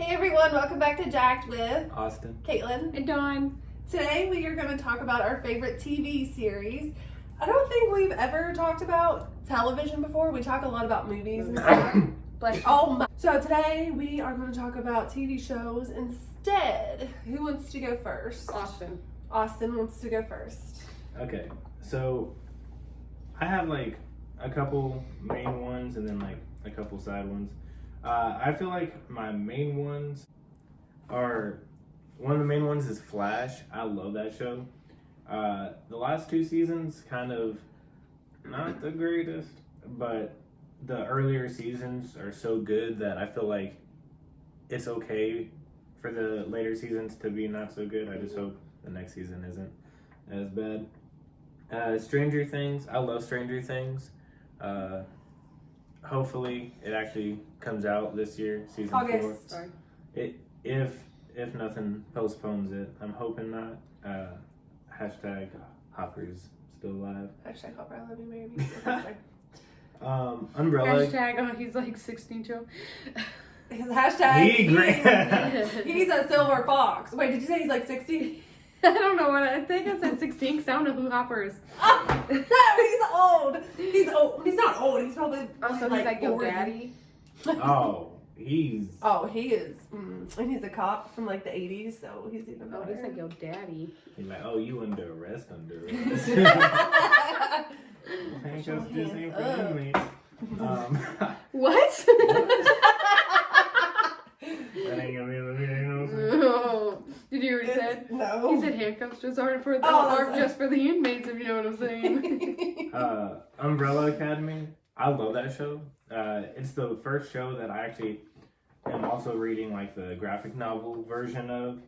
Hey everyone, welcome back to Jac'd with Austin, Caitlin, and Dawn. Today we are going to talk about our favorite TV series. I don't think we've ever talked about television before. We talk a lot about movies and stuff. So today we are going to talk about TV shows instead. Who wants to go first? Austin. Austin wants to go first. Okay, so I have like a couple main ones and then like a couple side ones. I feel like my main ones are, one of the main ones is Flash. I love that show. The last two seasons kind of not the greatest, but the earlier seasons are so good that I feel like it's okay for the later seasons to be not so good. I just hope the next season isn't as bad. Stranger Things. I love Stranger Things. Hopefully it actually comes out this year, season August. 4. If nothing postpones it, I'm hoping not. Hashtag Hopper's still alive. Hashtag Hopper, I love you, marry me. Umbrella. Hashtag, he's like 16 too. His hashtag, He he's a silver fox. Wait, did you say he's like 60? I don't know what I think I said 16 because I don't know who Hopper is. He's old. He's old. He's not old. He's probably Also, he's like your daddy. Oh, he's. Oh, he is. And he's a cop from like the 80s, so he's even better. Oh, he's like your daddy. He's like, oh, you under arrest, under arrest. Handcuffs just ain't for inmates. What? That ain't gonna be in the video, you know what I'm saying? Oh, did you already say? No. He said handcuffs just aren't for the Oh, just for the inmates, if you know what I'm saying. Umbrella Academy. I love that show. It's the first show that I actually am also reading like the graphic novel version of,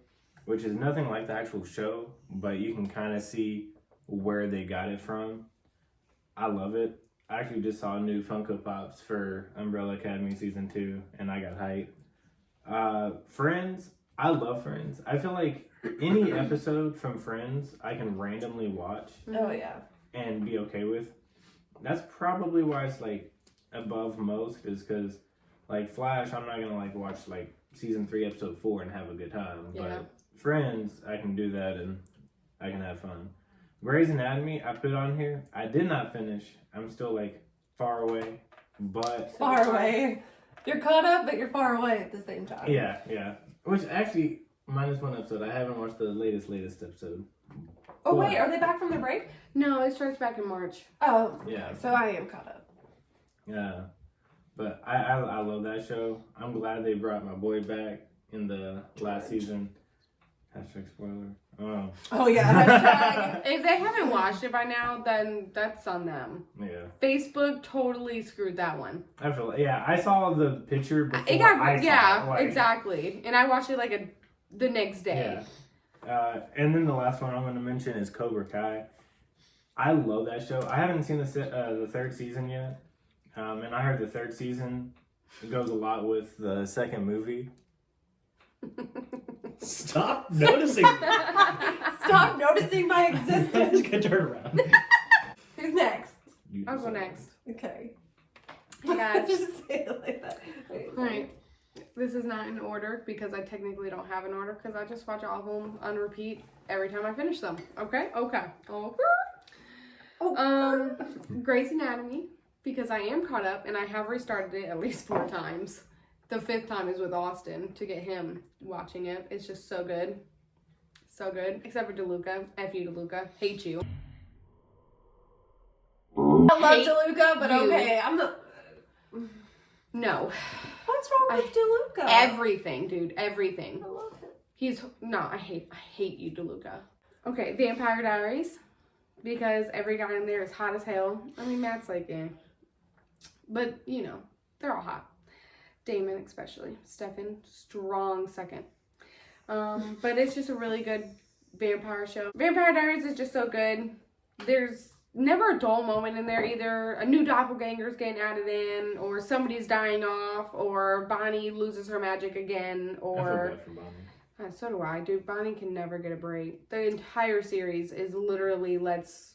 which is nothing like the actual show, but you can kind of see where they got it from. I love it. I actually just saw new Funko Pops for Umbrella Academy Season 2, and I got hyped. Friends. I love Friends. I feel like any episode from Friends I can randomly watch. Oh, yeah. And be okay with. That's probably why it's like above most, is because like Flash, I'm not gonna like watch like season 3 episode 4 and have a good time. Yeah. But Friends, I can do that and I can have fun. Grey's Anatomy, I put on here. I did not finish. I'm still like far away, but Far away. You're caught up, but you're far away at the same time. yeah. Which actually, minus one episode. I haven't watched the latest episode. Oh, wait, are they back from the break? No, it starts back in March. Oh, Yeah. so I am caught up. Yeah, but I love that show. I'm glad they brought my boy back in the last season. Hashtag spoiler. Oh, yeah. If they haven't watched it by now, then that's on them. Yeah. Facebook totally screwed that one. I feel like, I saw the picture before It got I saw it. Like, exactly, and I watched it like the next day. Yeah. And then the last one I'm going to mention is Cobra Kai. I love that show. I haven't seen the third season yet, and I heard the third season goes a lot with the second movie. Stop noticing. Stop noticing my existence. You can turn around. Who's next? I'll go next. Okay. Hey guys. Just say it like that. Wait, Alright. This is not in order because I technically don't have an order because I just watch all of them on repeat every time I finish them. Okay? Okay. Grey's Anatomy, because I am caught up and I have restarted it at least 4 times. The 5th time is with Austin to get him watching it. It's just so good. So good. Except for DeLuca. F you, DeLuca. Hate you. I love Hate DeLuca, but you. okay. I'm not. No. What's wrong with DeLuca? Everything, dude. Everything. I love it. I hate you, DeLuca. Okay, Vampire Diaries. Because every guy in there is hot as hell. I mean, Matt's like, eh. But, you know, they're all hot. Damon especially. Stefan, strong second. But it's just a really good vampire show. Vampire Diaries is just so good. There's never a dull moment in there. Either a new doppelganger's getting added in, or somebody's dying off, or Bonnie loses her magic again, or... I feel bad for Bonnie. So do I, dude. Bonnie can never get a break. The entire series is literally let's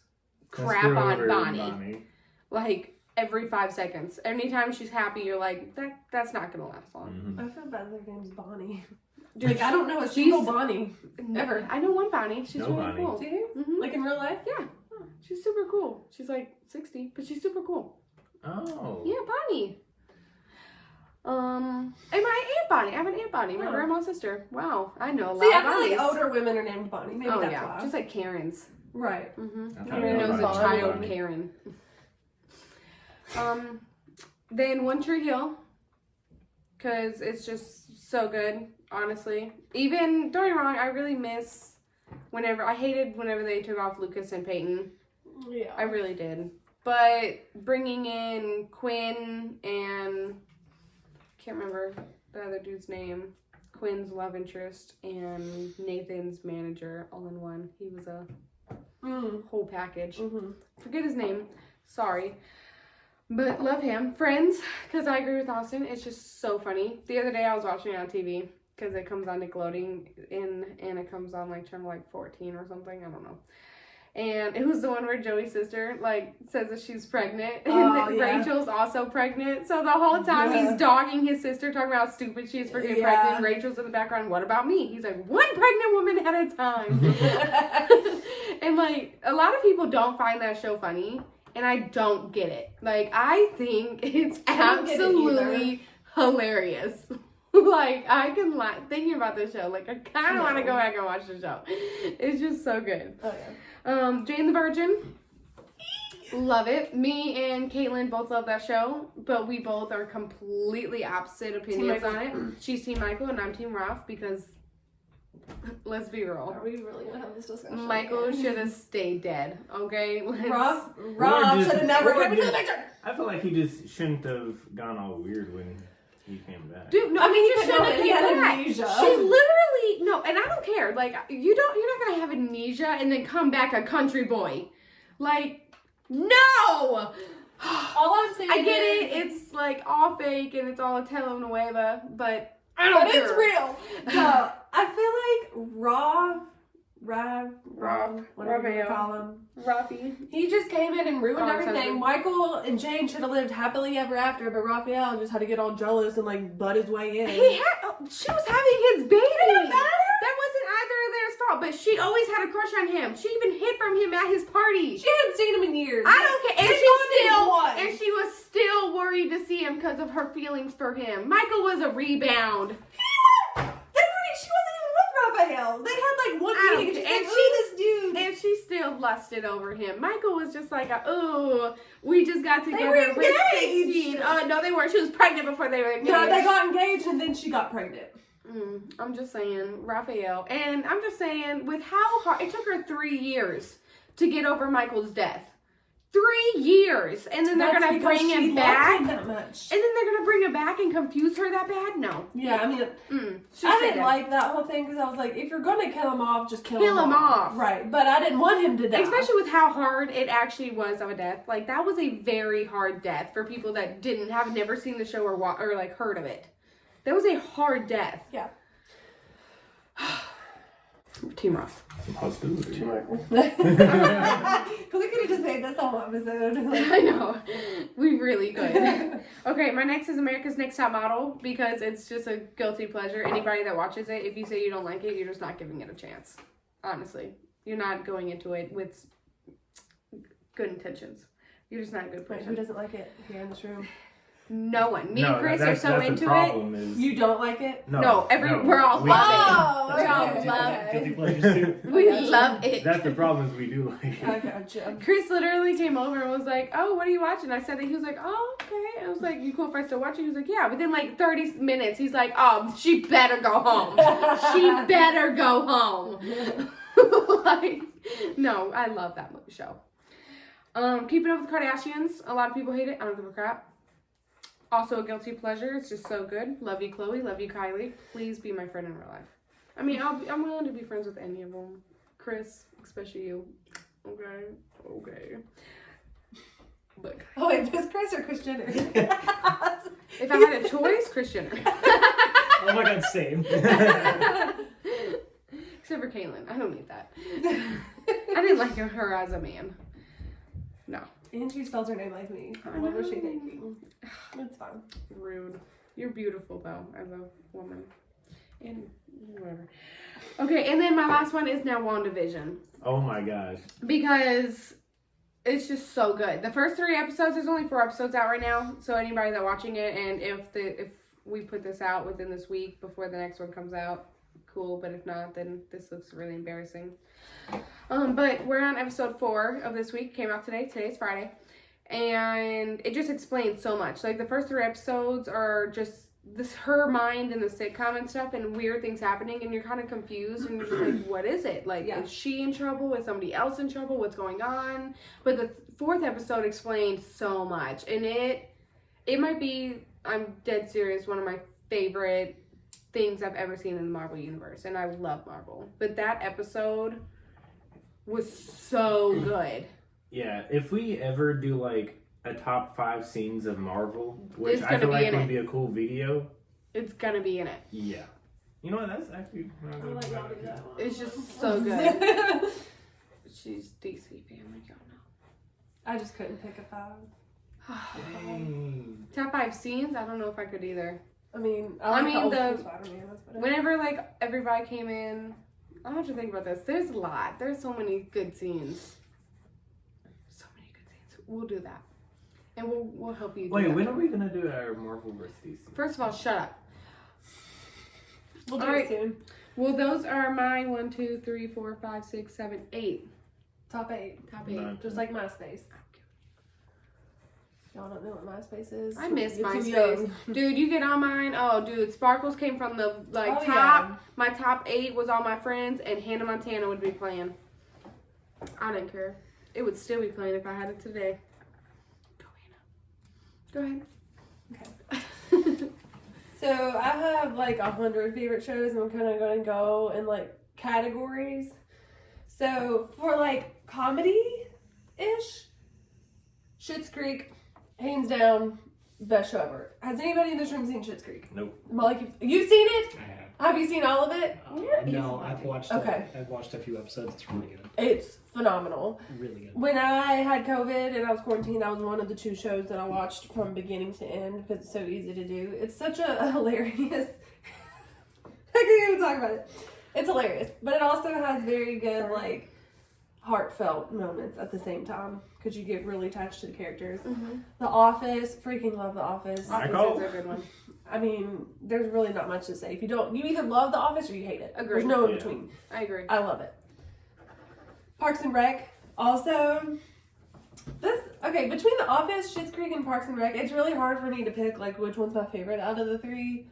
crap on Bonnie. Like, every 5 seconds. Anytime she's happy, you're like, that's not gonna last long. I feel bad their name's Bonnie. Dude, I don't know a single Bonnie ever. I know one Bonnie. She's No really Bonnie. cool. Do you? Mhm. Like in real life? Yeah. She's super cool. She's like 60, but she's super cool. Oh. Yeah, Bonnie. And my Aunt Bonnie. I have an Aunt Bonnie, my Oh. grandma's sister. Wow, I know a lot See, I of feel Bonnies. like older women are named Bonnie. Maybe Oh that's yeah, why. just like Karens. Right. Mm-hmm. I thought Karen knows a everybody child Bonnie. Karen. Then One Tree Hill, because it's just so good, honestly. Even, don't get me wrong, I really miss I hated whenever they took off Lucas and Peyton. Yeah. I really did. But bringing in Quinn and, can't remember the other dude's name, Quinn's love interest and Nathan's manager all in one. He was a whole package. Mm-hmm. Forget his name. Sorry. But love him. Friends, because I agree with Austin. It's just so funny. The other day I was watching it on TV because it comes on Nickelodeon and it comes on like channel like 14 or something. I don't know. And it was the one where Joey's sister like says that she's pregnant and that Rachel's also pregnant. So the whole time he's dogging his sister, talking about how stupid she is for getting pregnant. Rachel's in the background. What about me? He's like, one pregnant woman at a time. And like a lot of people don't find that show funny. And I don't get it. Like, I think it's absolutely hilarious. Like, I can laugh thinking about this show. Like, I kind of want to go back and watch the show. It's just so good. Oh, yeah. Jane the Virgin. Love it. Me and Caitlin both love that show. But we both are completely opposite opinions on it. She's Team Michael and I'm Team Ralph because... Let's be real. Are we really gonna have this discussion? Michael should have stayed dead, okay? Rob Or should have never or came into the just- picture. I feel like he just shouldn't have gone all weird when he came back. Dude, no, I mean, he you just could know shouldn't that he have had come back. amnesia. She literally, no, and I don't care. Like, you're not gonna have amnesia and then come back a country boy. Like, no! All I'm saying I get is, it, it's like all fake and it's all a telenovela, but I don't but care. it's real. No, I feel like Rob, whatever you Raphael. call him. Rafi. He just came in and ruined Oh, everything. sorry. Michael and Jane should have lived happily ever after, but Raphael just had to get all jealous and like butt his way in. She was having his baby. It didn't matter. That wasn't either of theirs fault, but she always had a crush on him. She even hid from him at his party. She hadn't seen him in years. I don't care. And They bonded once. she was still worried to see him because of her feelings for him. Michael was a rebound. She wasn't even with Raphael. They had like one I don't meeting and care. she's like, ooh, this dude. And she still lusted over him. Michael was just like, oh, we just got together. were We're engaged. 16. Oh, no, they weren't. She was pregnant before they were engaged. No, they got engaged and then she got pregnant. I'm just saying, Raphael. And I'm just saying, with how hard, it took her 3 years to get over Michael's death. 3 years. And then they're going to bring him back. That much. And then they're going to bring him back and confuse her that bad? No. Yeah, I mean, She I stayed didn't dead. like that whole thing because I was like, if you're going to kill him off, just kill him off. Right. But I didn't want him to die. Especially with how hard it actually was of a death. Like, that was a very hard death for people that have never seen the show or like heard of it. That was a hard death. Yeah. Team Ross. Some hostility. We could have just made this whole episode. I know. We really could. Okay, my next is America's Next Top Model because it's just a guilty pleasure. Anybody that watches it, if you say you don't like it, you're just not giving it a chance. Honestly. You're not going into it with good intentions. You're just not a good Wait, who person. doesn't like it here in this room? No one. Me and Chris are that's so the into it. problem is, You don't like it? No, we're all we- love Oh, We all okay, love okay. Guilty pleasures too. We I gotcha. love it. That's the problem is we do like I it. gotcha. Chris literally came over and was like, oh, what are you watching? I said that. He was like, oh, okay. I was like, you cool if I still watch it? He was like, yeah. Within like 30 minutes, he's like, oh, she better go home. She better go home. Like, no, I love that show. Keeping Up with the Kardashians. A lot of people hate it. I don't give a crap. Also a guilty pleasure. It's just so good. Love you, Chloe. Love you, Kylie. Please be my friend in real life. I mean, I'm willing to be friends with any of them. Chris, especially you. Okay. But Oh, wait, is Chris or Kris Jenner? if I had a choice, Kris Jenner. Oh my god, same. Except for Caitlyn. I don't need that. I didn't like her as a man. No. And she spells her name like me. What was she thinking? It's fine. Rude. You're beautiful though, as a woman. And whatever. Okay, and then my last one is now WandaVision. Oh my gosh. Because it's just so good. The first 3 episodes, there's only 4 episodes out right now. So anybody that's watching it, and if we put this out within this week before the next one comes out, cool. But if not, then this looks really embarrassing. But we're on episode 4 of this week. Came out today. Today's Friday. And it just explains so much. Like the first 3 episodes are just her mind and the sitcom and stuff, and weird things happening, and you're kind of confused, and you're just like, what is it? Like, is she in trouble? Is somebody else in trouble? What's going on? But the 4th episode explained so much, and it might be, I'm dead serious, one of my favorite things I've ever seen in the Marvel universe, and I love Marvel. But that episode was so good. Yeah, if we ever do like a top 5 scenes of Marvel, which It's I gonna feel be like in would it. be a cool video. It's gonna be in it. Yeah. You know what? That's actually. I'll let y'all do that one. It's just so good. She's DC fan, like y'all know. I just couldn't pick a 5. Dang. Top 5 scenes? I don't know if I could either. I mean, I mean, the old the- school Spider-Man. That's what Whenever, like, everybody came in, I have to think about this. There's a lot. There's so many good scenes. So many good scenes. We'll do that. And we'll help you do Wait, that. when are we gonna do our Marvel vs. DC? First of all, shut up. We'll do All it right. soon. Well, those are my 1, 2, 3, 4, 5, 6, 7, 8. Top 8. Top 8. Nine. Just like MySpace. Y'all don't know what MySpace is. I miss You're too MySpace. young. Dude, you get on mine. Oh, dude, Sparkles came from the, like, Oh, top. yeah. My top 8 was all my friends, and Hannah Montana would be playing. I didn't care. It would still be playing if I had it today. Go ahead. Okay. So I have like 100 favorite shows, and I'm kind of going to go in like categories. So for like comedy-ish, Schitt's Creek, hands down, best show ever. Has anybody in this room seen Schitt's Creek? Nope. Molly, you've seen it? I have. Have you seen all of it? No, I've watched. Okay. I've watched a few episodes. It's really good. It's phenomenal. Really good. When I had COVID and I was quarantined, that was one of the 2 shows that I watched from beginning to end because it's so easy to do. It's such a hilarious. I can't even talk about it. It's hilarious, but it also has very good like heartfelt moments at the same time because you get really attached to the characters. Mm-hmm. The Office, freaking love The Office. Michael? Office is a good one. I mean, there's really not much to say. If you don't, you either love The Office or you hate it. Agreed. There's no in Yeah. between. I agree. I love it. Parks and Rec. Also, between The Office, Schitt's Creek, and Parks and Rec, it's really hard for me to pick like which one's my favorite out of the 3.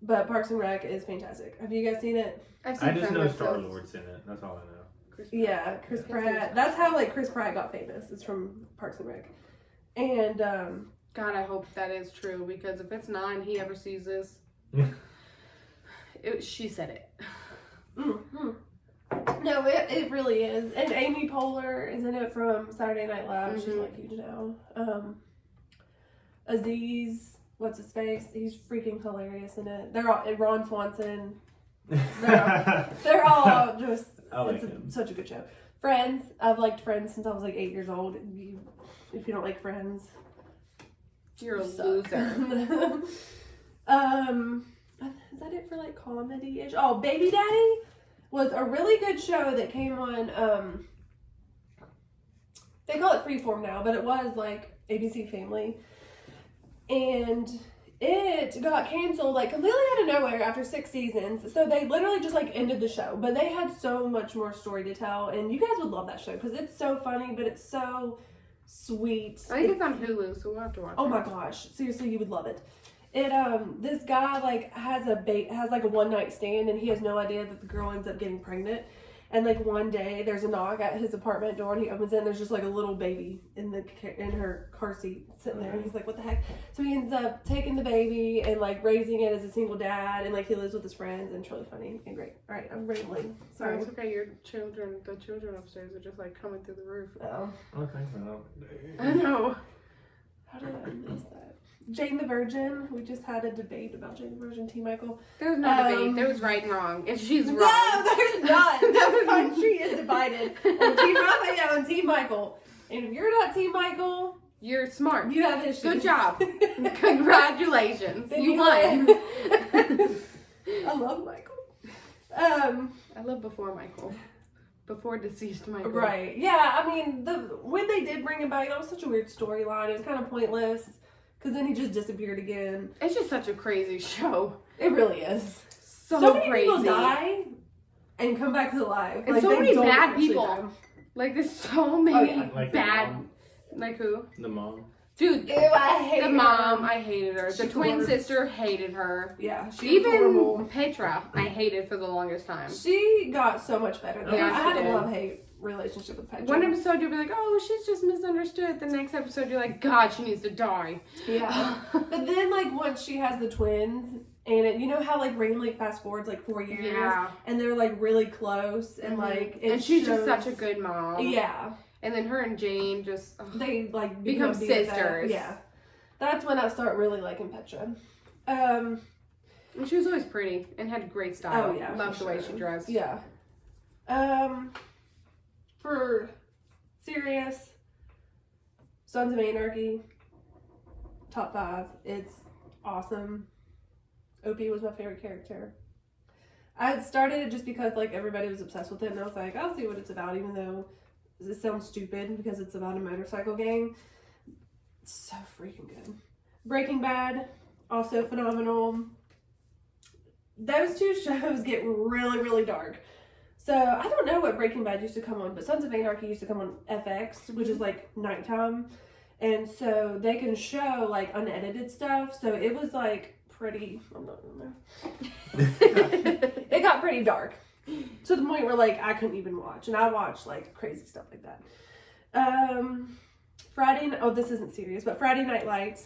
But Parks and Rec is fantastic. Have you guys seen it? I've seen I just some know episodes. Star-Lord's in it. That's all I know. Yeah, Chris Pratt. That's how like Chris Pratt got famous. It's from Parks and Rec. And God, I hope that is true because if it's not and he ever sees this, she said it. no, it really is. And Amy Poehler is in it from Saturday Night Live. She's like huge now. Aziz, what's his face? He's freaking hilarious in it. They're all Ron Swanson. They're all just. I like It's him. such a good show. Friends. I've liked Friends since I was like 8 years old. If you don't like Friends, You're a you suck. loser. Is that it for like comedy-ish? Oh, Baby Daddy was a really good show that came on. They call it Freeform now, but it was like ABC Family, and it got canceled like completely out of nowhere after 6 seasons. So they literally just like ended the show, but they had so much more story to tell, and you guys would love that show because it's so funny, but it's so sweet. I think it's on Hulu, so we'll have to watch it. Oh my gosh, seriously, you would love it. It this guy like has like a one night stand, and he has no idea that the girl ends up getting pregnant. And like one day there's a knock at his apartment door, and he opens it, and there's just like a little baby in her car seat sitting there, and he's like, what the heck? So he ends up taking the baby and like raising it as a single dad, and like he lives with his friends, and it's really funny and great. All right, I'm rambling. Sorry, Sorry. it's okay. The children upstairs are just like coming through the roof. Oh, Okay, well. I know. how did I miss that? Jane the Virgin. We just had a debate about Jane the Virgin. T. Michael. There was no debate. There was right and wrong. And she's wrong. No, there's not. The country is divided on Team Raphael and Team Michael. And if you're not Team Michael, You're smart. you have issues. Good job. Congratulations. Then You you won. I love Michael. I love before Michael. Before deceased Michael. Right. Yeah, I mean, when they did bring him back, that was such a weird storyline. It was kind of pointless. Because then he just disappeared again. It's just such a crazy show. It really is. So many crazy. people die and come back to life. And Like, so they many don't bad actually people. die. Like, there's so many yeah. Like bad... the mom. Like who? The mom. Dude, Ew, I hate the her. mom, I hated her. The She's twin horrible. sister, hated her. Yeah, she was Even horrible. Petra, I hated for the longest time. She got so much better. Though. Yeah, I had she a did. love-hate relationship with Petra. One episode you'll be like, oh, she's just misunderstood. The next episode you're like, God, she needs to die. Yeah. But then, like, once she has the twins, and you know how, like, randomly fast forwards, like, 4 years? Yeah. And they're, like, really close, and, like, it And she's just shows- such a good mom. Yeah. And then her and Jane just... ugh. They, like, Become BFF. sisters. Yeah. That's when I start really liking Petra. And she was always pretty and had great style. Oh, yeah. Loved for the way sure. she dressed. Yeah. For serious, Sons of Anarchy, top 5. It's awesome. Opie was my favorite character. I had started it just because, like, everybody was obsessed with it, and I was like, I'll see what it's about, even though it sounds stupid because it's about a motorcycle gang. It's so freaking good. Breaking Bad, also phenomenal. Those two shows get really, really dark. So, I don't know what Breaking Bad used to come on, but Sons of Anarchy used to come on FX, which is, like, nighttime. And so, they can show, like, unedited stuff. So, it was, like, pretty... I'm not in there. It got pretty dark. To the point where, like, I couldn't even watch. And I watched, like, crazy stuff like that. This isn't serious, but Friday Night Lights,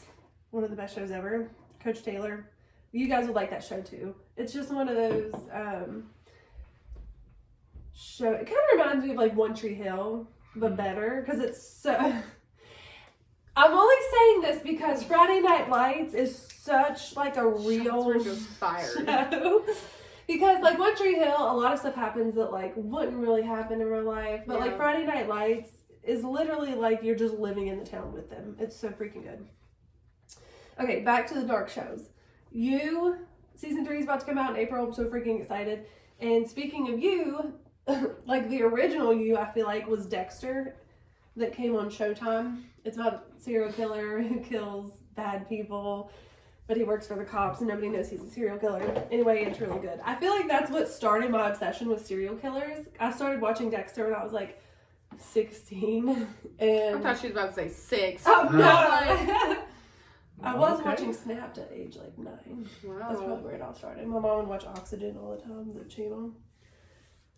one of the best shows ever. Coach Taylor. You guys would like that show, too. It's just one of those, show. It kind of reminds me of, like, One Tree Hill, but better. Because it's so... I'm only saying this because Friday Night Lights is such, like, a real Shots were just fired. show. Because, like, One Tree Hill, a lot of stuff happens that, like, wouldn't really happen in real life. But, like, Yeah. Friday Night Lights is literally, like, you're just living in the town with them. It's so freaking good. Okay, back to the dark shows. You, season 3 is about to come out in April. I'm so freaking excited. And speaking of You, like, the original You, I feel like, was Dexter that came on Showtime. It's about a serial killer who kills bad people. But he works for the cops and nobody knows he's a serial killer. Anyway, it's really good. I feel like that's what started my obsession with serial killers. I started watching Dexter when I was like 16. And I thought she was about to say 6. oh no! Like, I was Okay. watching Snapped at age like 9. That's wow. probably where it all started. My mom would watch Oxygen all the time, the channel.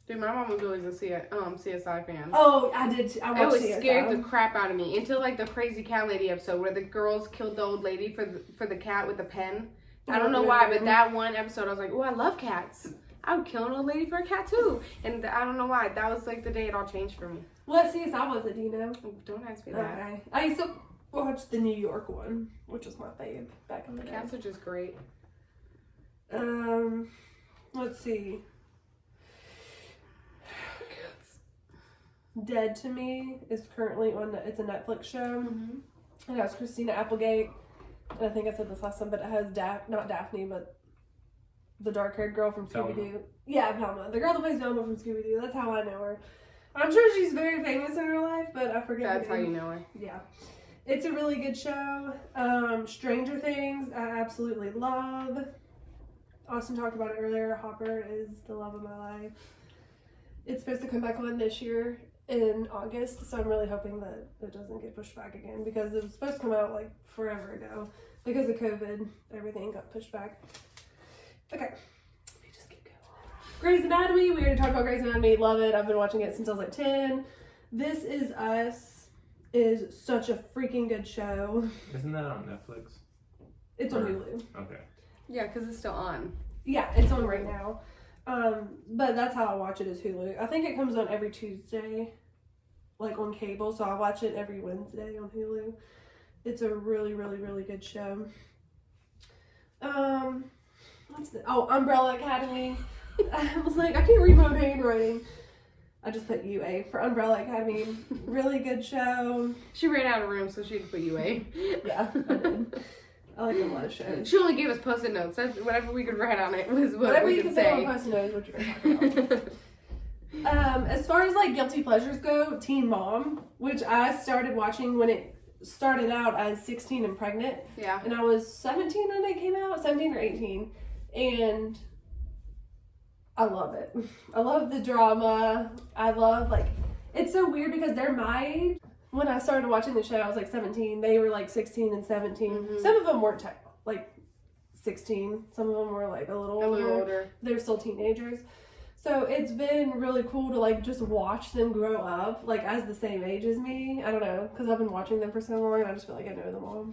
Dude, my mom was always a CSI fan. Oh, I did. I It watched was CSI. scared the crap out of me until like the crazy cat lady episode where the girls killed the old lady for the cat with the pen. I don't know why, but that one episode I was like, oh, I love cats. I would kill an old lady for a cat too. And I don't know why. That was like the day it all changed for me. What CSI was it? Do you know? Don't ask me that. Okay. I used to watch the New York one, which was my fave back in the day. Cats are just great. Let's see. Dead to Me is currently on. It's a Netflix show. It has Christina Applegate, and I think I said this last time, but it has not Daphne, but the dark-haired girl from Velma. Scooby-Doo. Yeah, Velma, the girl that plays Velma from Scooby-Doo. That's how I know her. I'm sure she's very famous in real life, but I forget. That's her how name. you know her. Yeah, it's a really good show. Stranger Things, I absolutely love. Austin talked about it earlier. Hopper is the love of my life. It's supposed to come back on this year in August, so I'm really hoping that it doesn't get pushed back again because it was supposed to come out like forever ago. Because of COVID, everything got pushed back. Okay, let me just keep going. Grey's Anatomy, we already talked about Grey's Anatomy. Love it. I've been watching it since I was like 10. This Is Us is such a freaking good show. Isn't that on Netflix? It's on Hulu. Okay. Yeah, because it's still on. Yeah, it's on right now. But that's how I watch it is Hulu. I think it comes on every Tuesday, like on cable, so I watch it every Wednesday on Hulu. It's a really, really, really good show. Umbrella Academy. I was like, I can't read my own handwriting. I just put UA for Umbrella Academy. Really good show. She ran out of room, so she had to put UA. Yeah, I did. I like a lot of shows. She only gave us post-it notes. That's whatever we could write on it was what Whatever we you could can say say. on Post-it notes, what you're talking about. As far as like guilty pleasures go, Teen Mom, which I started watching when it started out as 16 and pregnant. Yeah. And I was 17 when it came out, 17 or 18. And I love it. I love the drama. I love, like, it's so weird because they're my age. When I started watching the show, I was like 17. They were like 16 and 17. Mhm. Some of them weren't like 16. Some of them were like a little older. They're still teenagers. So it's been really cool to like just watch them grow up, like as the same age as me. I don't know, because I've been watching them for so long and I just feel like I know them all.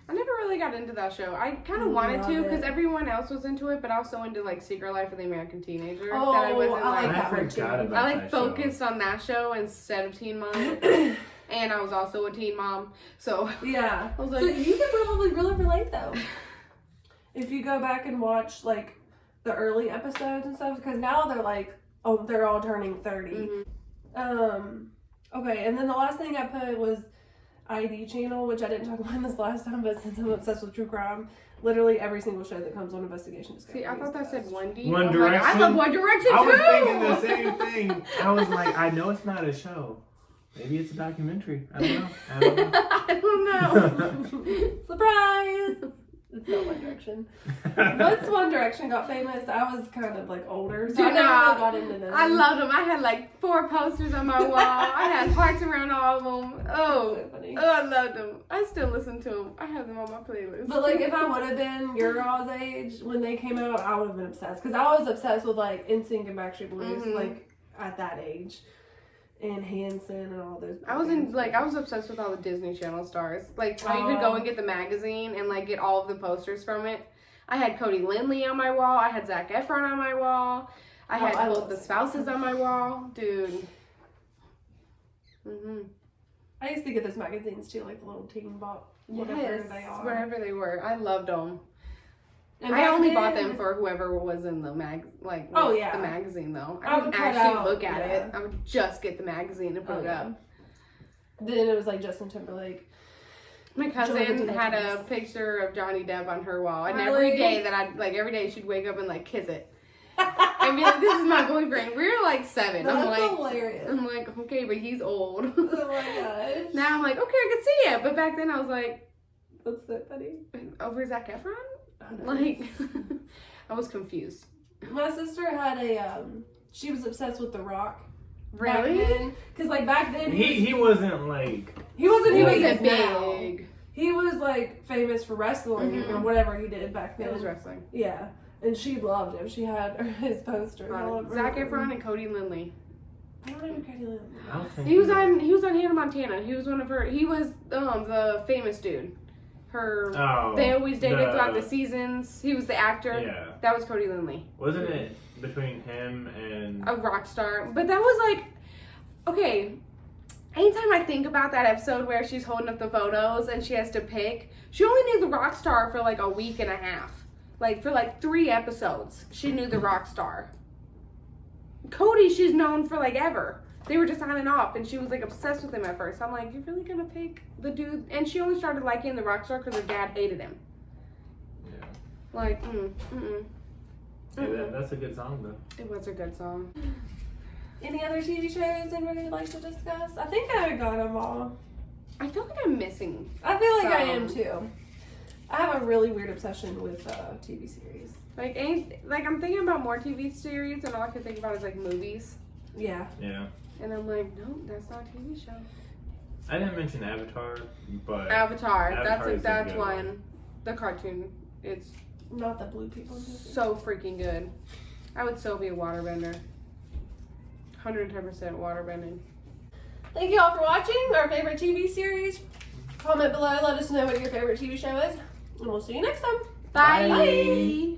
I never really got into that show. I kind of wanted to because everyone else was into it, but I was so into like Secret Life of the American Teenager that I wasn't I like like that one too. about I like that focused on that show instead of Teen Mom. And I was also a teen mom, so Yeah. I was So like, you can probably really relate though. If you go back and watch like the early episodes and stuff, because now they're like, oh, they're all turning 30. Mhm. Okay, and then the last thing I put was ID channel, which I didn't talk about this last time, but since I'm obsessed with true crime, literally every single show that comes on Investigation Discovery. See, I thought that said One D. One I Direction? love One Direction too. I was thinking the same thing. I was like, I know it's not a show. Maybe it's a documentary. I don't know. I don't know. Surprise! It's not One Direction. Once One Direction got famous, I was kind of like older, so I Dude, never nah. really got into them. I loved them. I had like 4 posters on my wall. I had hearts around all of them. Oh, So funny. I loved them. I still listen to them. I have them on my playlist. But like, if I would have been your girl's age when they came out, I would have been obsessed. Because I was obsessed with like NSYNC and Backstreet Boys, Mhm. like at that age, and Hanson and all those. I was obsessed with all the Disney Channel stars. Like how you could go and get the magazine and like get all of the posters from it. I had Cody Lindley on my wall. I had Zac Efron on my wall. I had I both love the Zac spouses on my wall, dude. Mhm. I used to get those magazines too, like the little teen bop, whatever Yes, they are. wherever they were. I loved them. And I back only then- bought them for whoever was in the Oh, yeah. the magazine though. I I would wouldn't cut actually out, look at yeah. it. I would just get the magazine and put Oh, it yeah. up. Then it was like Justin Timberlake. My cousin Johnny had a Depp. picture of Johnny Depp on her wall, and Really? every day she'd wake up and like kiss it and be like, "This is my boyfriend." We were like 7. That's hilarious. I'm like, okay, but he's old. Oh my gosh. Now I'm like, okay, I can see it, but back then I was like, That's so funny. over Zac Efron? I know. Like, I was confused. My sister had she was obsessed with The Rock. Really? Because like back then He wasn't like. he wasn't He who wasn't is now. big. He was like famous for wrestling Mhm. or whatever he did back then. It was wrestling. Yeah, and she loved him. She had his poster. all over Zac her room. Efron and Cody Lindley. I don't know who Cody Lindley is. I don't think He was on Hannah Montana. He was one of her. He was the famous dude. Oh, They always dated throughout the seasons. He was the actor. Yeah. That was Cody Lindley, Wasn't it between him and? a rock star. But that was like, okay. Anytime I think about that episode where she's holding up the photos and she has to pick, she only knew the rock star for like a week and a half. Like for like 3 episodes, she knew the rock star. Cody, she's known for like ever. They were just on and off, and she was like obsessed with him at first. I'm like, you're really gonna pick the dude? And she only started liking the rock star because her dad hated him. Yeah. Like, Hey, that's a good song though. It was a good song. Any other TV shows anybody would like to discuss? I think I got them all. I feel like I'm missing. I feel like I am Some. too. I have a really weird obsession with TV series. Like, I'm thinking about more TV series, and all I can think about is like movies. Yeah. Yeah. And I'm like, no, that's not a TV show. I didn't mention Avatar, but Avatar. Avatar is a That's good one. The cartoon. It's Not the blue people. so freaking good. I would so be a waterbender. 110% waterbending. Thank you all for watching our favorite TV series. Comment below, let us know what your favorite TV show is. And we'll see you next time. Bye. Bye.